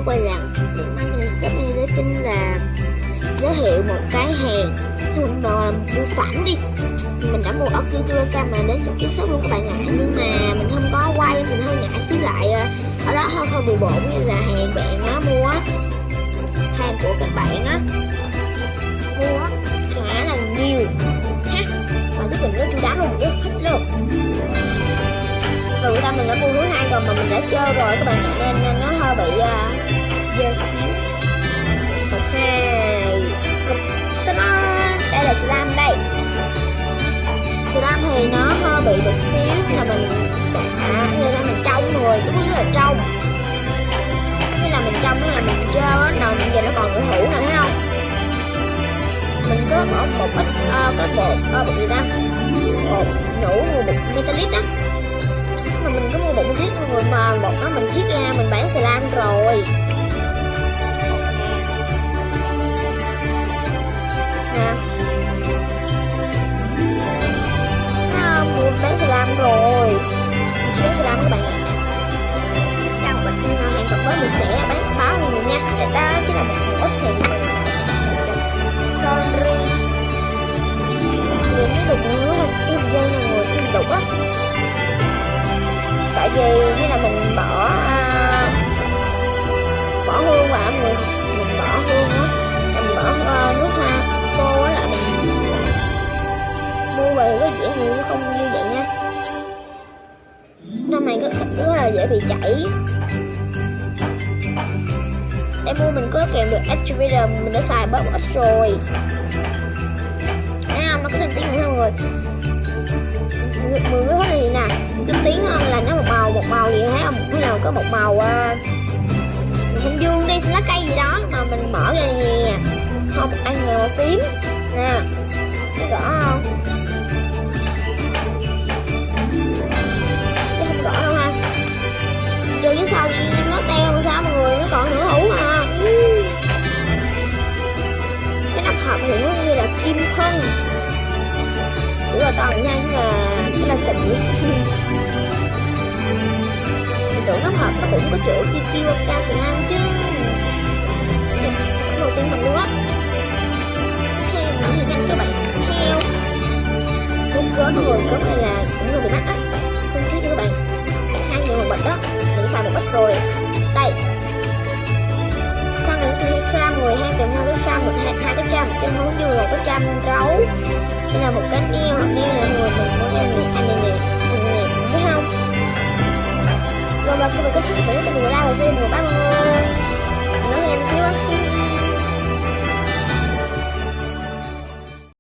quay lại những măng này step này đó chính là giới thiệu một cái hàng không là bưu phẩm đi. Mình đã mua ốc chưa cam mà đến chỗ shop luôn các bạn ạ, nhưng mà mình không có quay, mình hơi ngại xíu lại ở đó hơi bừa bộn như là hàng bạn nó mua á, hàng của các bạn á mua khá là nhiều ha, mà cái mình nó chu đáo luôn, rất thích luôn. Từ mình đã mua thứ hai rồi mà mình đã chơi rồi các bạn ạ, nên nó hơi bị dơ xíu. Ok, đây là slam đây. Slam thì nó hơi bị một xíu là mình như là mình trong người, đúng rất là trong. Như là mình trong là mình chơi á, đầu mình giờ nó còn người hữu nè thấy không? Mình có bỏ một ít cái bột gì ta? Bột nhũ bột metallic á. Mà mình có mua bột metallic rồi mà bột đó mình chiết ra mình bán slam rồi. Nè. Mua bán slam rồi. Mình chưa bán slam các bạn ạ. Trong mình hàng tập mới mình sẽ bán báo cho mình nha. Để đó chính là một ít hàng sorry. Vì cái đục nữa im dây là người im đục á. Tại vì như là mình bỏ hương vào mình bỏ hương á, mình bỏ nước khô á là mình mua về cái dĩa này nó không như vậy nha. Năm này rất là dễ bị chảy. Em mua mình có kèm được activator, mình đã xài bớt ít rồi. Thấy không, nó có thêm tiếng nữa mọi người. 10 cái này nè, cái tiếng hơn là nó một màu gì thấy không? Cái nào có một màu xanh dương đi, lá cây gì đó mà mình mở ra nè, không ăn là màu tím nè, thấy rõ không? Chứ không rõ đâu ha. Trừ phía sau nó teo sao mọi người, nó còn nửa hũ à. Cái nắp hộp thì nó như là kim thân. Đúng rồi, to nha, cái là xịn. Mình tưởng nó hợp nó cũng có chữ Kikioka Slam chứ. Đầu tiên mình luôn á. Theo những hình nhanh các bạn theo. Muốn cớm mọi người, cớm này là cũng hơi bị mắc á. Không chứ các bạn. 2 người một bịch đó, mình xài một ít rồi. Đây. Sau này thì gram người 2 kèm theo cái gram, 2 cái trăm, cái món như là cái trăm rấu. Đây là một cái neo hoặc neo này người mình có neo này, anh này, thấy không? Rồi mà khi mình có thích mình ra rồi phim người bán